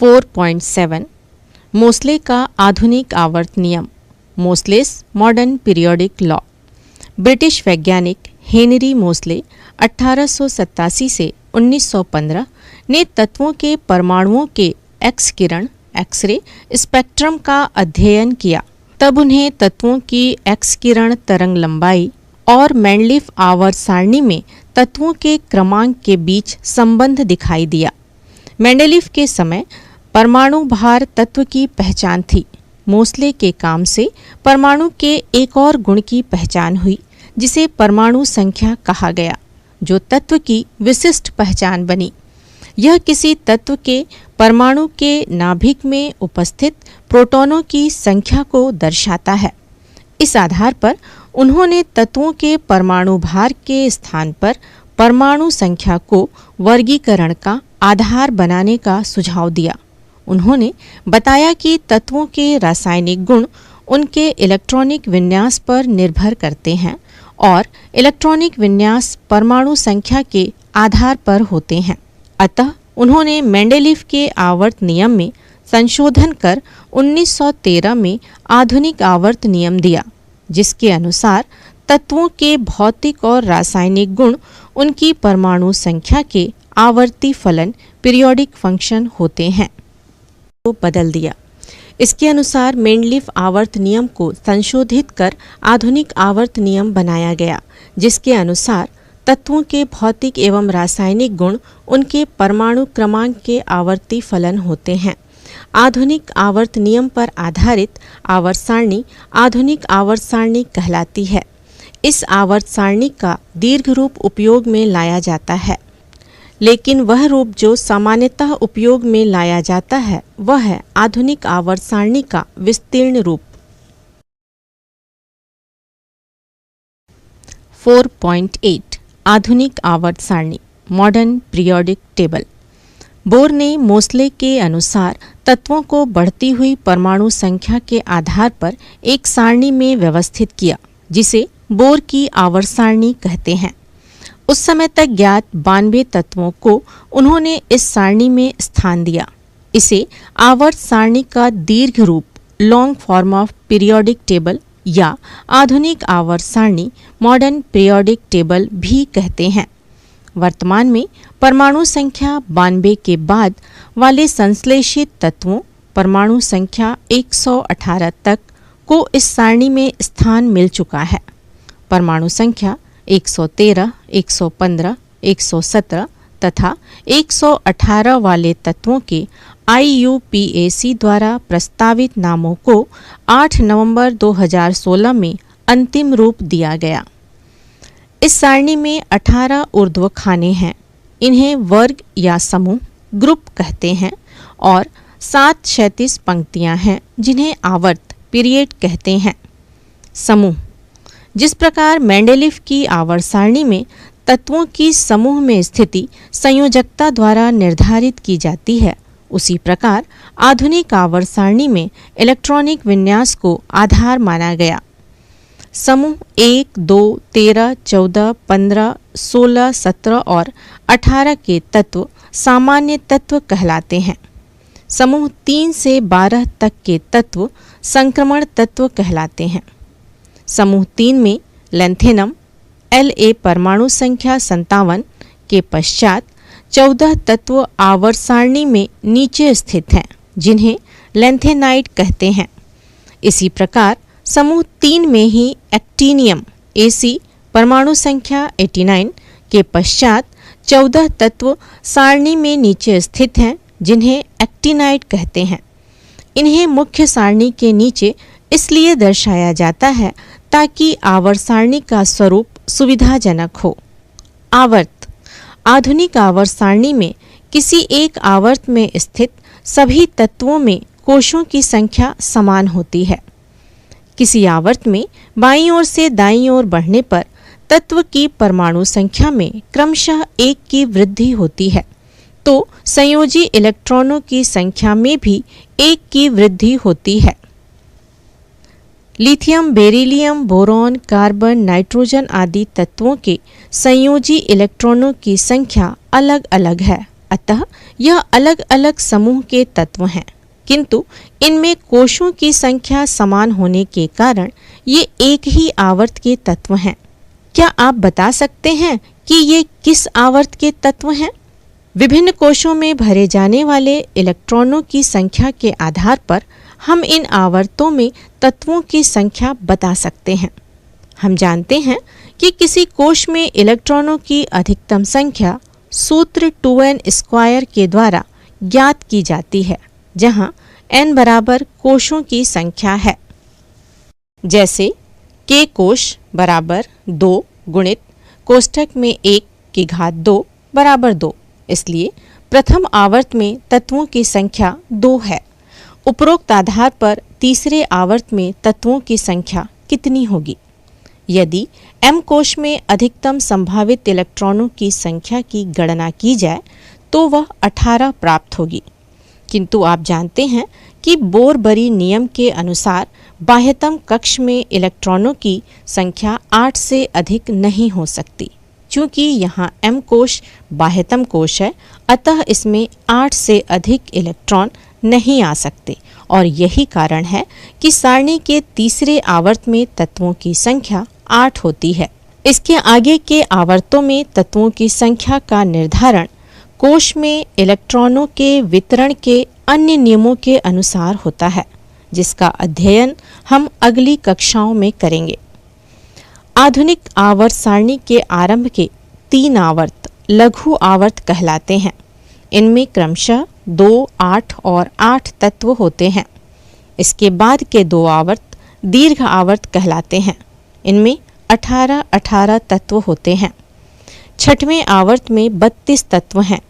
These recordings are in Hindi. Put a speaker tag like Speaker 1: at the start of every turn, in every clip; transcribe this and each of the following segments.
Speaker 1: 4.7 मोस्ले का आधुनिक आवर्त नियम, मोस्लेस मॉडर्न पीरियोडिक लॉ। ब्रिटिश वैज्ञानिक हेनरी मोस्ले 1887 से 1915 ने तत्वों के परमाणुओं के एक्स किरण एक्सरे स्पेक्ट्रम का अध्ययन किया। तब उन्हें तत्वों की एक्स किरण तरंग लंबाई और मेंडलीफ आवर्त सारणी में तत्वों के क्रमांक के बीच संबंध दिखाई दिया। मेंडलीफ के समय परमाणु भार तत्व की पहचान थी। मोस्ले के काम से परमाणु के एक और गुण की पहचान हुई जिसे परमाणु संख्या कहा गया, जो तत्व की विशिष्ट पहचान बनी। यह किसी तत्व के परमाणु के नाभिक में उपस्थित प्रोटॉनों की संख्या को दर्शाता है। इस आधार पर उन्होंने तत्वों के परमाणु भार के स्थान पर परमाणु संख्या को वर्गीकरण का आधार बनाने का सुझाव दिया। उन्होंने बताया कि तत्वों के रासायनिक गुण उनके इलेक्ट्रॉनिक विन्यास पर निर्भर करते हैं और इलेक्ट्रॉनिक विन्यास परमाणु संख्या के आधार पर होते हैं। अतः उन्होंने मेंडलीफ के आवर्त नियम में संशोधन कर 1913 में आधुनिक आवर्त नियम दिया, जिसके अनुसार तत्वों के भौतिक और रासायनिक गुण उनकी परमाणु संख्या के आवर्ती फलन पीरियोडिक फंक्शन होते हैं को बदल दिया। इसके अनुसार मेंडलीफ आवर्त नियम को संशोधित कर आधुनिक आवर्त नियम बनाया गया, जिसके अनुसार तत्वों के भौतिक एवं रासायनिक गुण उनके परमाणु क्रमांक के आवर्ती फलन होते हैं। आधुनिक आवर्त नियम पर आधारित आवर्त सारणी आधुनिक आवर्त सारणी कहलाती है। इस आवर्त सारणी का दीर्घ रूप उपयोग में लाया जाता है, लेकिन वह रूप जो सामान्यतः उपयोग में लाया जाता है वह है आधुनिक आवर्त सारणी का विस्तीर्ण रूप। 4.8 आधुनिक आवर्त सारणी मॉडर्न पीरियोडिक टेबल। बोर ने मोस्ले के अनुसार तत्वों को बढ़ती हुई परमाणु संख्या के आधार पर एक सारणी में व्यवस्थित किया, जिसे बोर की आवर्त सारणी कहते हैं। उस समय तक ज्ञात 92 तत्वों को उन्होंने इस सारणी में स्थान दिया। इसे आवर्त सारणी का दीर्घ रूप long form of periodic table या आधुनिक आवर्त सारणी मॉडर्न पीरियोडिक टेबल भी कहते हैं। वर्तमान में परमाणु संख्या 92 के बाद वाले संश्लेषित तत्वों परमाणु संख्या 118 तक को इस सारणी में स्थान मिल चुका है। परमाणु संख्या 113, 115, 117 तथा 118 वाले तत्वों के IUPAC द्वारा प्रस्तावित नामों को 8 नवंबर 2016 में अंतिम रूप दिया गया। इस सारणी में 18 ऊर्ध्व खाने हैं। इन्हें वर्ग या समूह ग्रुप कहते हैं और 7 क्षैतिज पंक्तियां हैं जिन्हें आवर्त पीरियड कहते हैं। समूह। जिस प्रकार मेंडलीफ की आवर्त सारणी में तत्वों की समूह में स्थिति संयोजकता द्वारा निर्धारित की जाती है, उसी प्रकार आधुनिक आवर्त सारणी में इलेक्ट्रॉनिक विन्यास को आधार माना गया। समूह 1, 2, 13, 14, 15, 16, 17 और 18 के तत्व सामान्य तत्व कहलाते हैं। समूह 3 से 12 तक के तत्व संक्रमण तत्व कहलाते हैं। समूह 3 में लेंथेनम La परमाणु संख्या 57 के पश्चात 14 तत्व आवर्त सारणी में नीचे स्थित हैं, जिन्हें लेंथेनाइड कहते हैं। इसी प्रकार समूह 3 में ही एक्टिनियम Ac परमाणु संख्या 89 के पश्चात 14 तत्व सारणी में नीचे स्थित हैं, जिन्हें एक्टिनाइड कहते हैं। इन्हें मुख्य सारणी के नीचे इसलिए दर्शाया जाता है ताकि आवर्त सारणी का स्वरूप सुविधाजनक हो। आवर्त। आधुनिक आवर्त सारणी में किसी एक आवर्त में स्थित सभी तत्वों में कोशों की संख्या समान होती है। किसी आवर्त में बाईं ओर से दाईं ओर बढ़ने पर तत्व की परमाणु संख्या में क्रमशः 1 की वृद्धि होती है, तो संयोजी इलेक्ट्रॉनों की संख्या में भी 1 की वृद्धि होती है। Lithium, beryllium, boron, carbon, nitrogen आदि तत्वों के संयोजी इलेक्ट्रॉनों की संख्या अलग अलग है, अतः यह अलग अलग समूह के तत्व हैं, किंतु इनमें कोशों की संख्या समान होने के कारण ये एक ही आवर्त के तत्व हैं। क्या आप बता सकते हैं कि ये किस आवर्त के तत्व हैं? विभिन्न कोशों में भरे जाने वाले इलेक्ट्रॉनों की संख्या के आधार पर हम इन आवर्तों में तत्वों की संख्या बता सकते हैं। हम जानते हैं कि किसी कोश में इलेक्ट्रॉनों की अधिकतम संख्या सूत्र 2n² के द्वारा ज्ञात की जाती है, जहां n बराबर कोशों की संख्या है। जैसे k कोश बराबर 2 गुणित कोष्ठक में 1 की घात 2 बराबर 2। इसलिए प्रथम आवर्त में तत्वों की संख्या 2 है। उपरोक्त आधार पर तीसरे आवर्त में तत्वों की संख्या कितनी होगी? यदि m कोश में अधिकतम संभावित इलेक्ट्रॉनों की संख्या की गणना की जाए तो वह 18 प्राप्त होगी, किंतु आप जानते हैं कि बोर-बरी नियम के अनुसार बाह्यतम कक्ष में इलेक्ट्रॉनों की संख्या 8 से अधिक नहीं हो सकती। चूंकि यहाँ m कोश बाह्यतम कोश है, अतः इसमें 8 से अधिक इलेक्ट्रॉन नहीं आ सकते और यही कारण है कि सारणी के तीसरे आवर्त में तत्वों की संख्या 8 होती है। इसके आगे के आवर्तों में तत्वों की संख्या का निर्धारण कोश में इलेक्ट्रॉनों के वितरण के अन्य नियमों के अनुसार होता है, जिसका अध्ययन हम अगली कक्षाओं में करेंगे। आधुनिक आवर्त सारणी के आरंभ के 3 आवर्त लघु आवर्त कहलाते हैं। इनमें क्रमशः 2, 8 और 8 तत्व होते हैं। इसके बाद के 2 आवर्त दीर्घ आवर्त कहलाते हैं। इनमें 18 तत्व होते हैं। छठवें आवर्त में 32 तत्व हैं।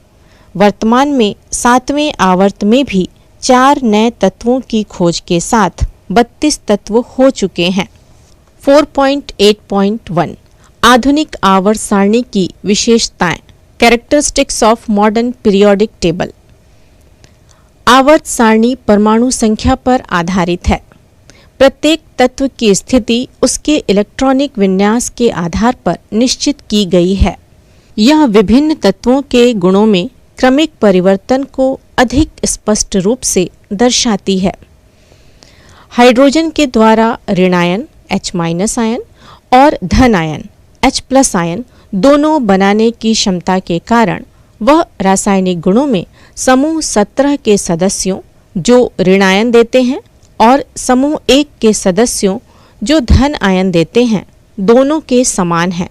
Speaker 1: वर्तमान में 7वें आवर्त में भी 4 नए तत्वों की खोज के साथ 32 तत्व हो चुके हैं। 4.8.1 आधुनिक आवर्त सारणी की विशेषताएं, characteristics of modern periodic table. आवर्त सारणी परमाणु संख्या पर आधारित है। प्रत्येक तत्व की स्थिति उसके इलेक्ट्रॉनिक विन्यास के आधार पर निश्चित की गई है। यह विभिन्न तत्वों के गुणों में क्रमिक परिवर्तन को अधिक स्पष्ट रूप से दर्शाती है। हाइड्रोजन के द्वारा ऋणायन H- आयन और धन आयन H+ आयन दोनों बनाने की क्षमता के कारण वह रासायनिक गुणों में समूह 17 के सदस्यों जो ऋणायन देते हैं और समूह 1 के सदस्यों जो धन आयन देते हैं दोनों के समान है।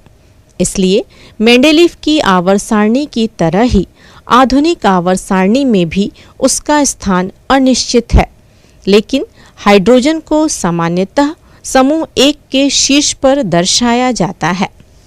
Speaker 1: इसलिए मेंडेलीव की आवर्त सारणी की तरह ही आधुनिक आवर्त सारणी में भी उसका स्थान अनिश्चित है, लेकिन हाइड्रोजन को सामान्यतः समूह 1 के शीर्ष पर दर्शाया जाता है।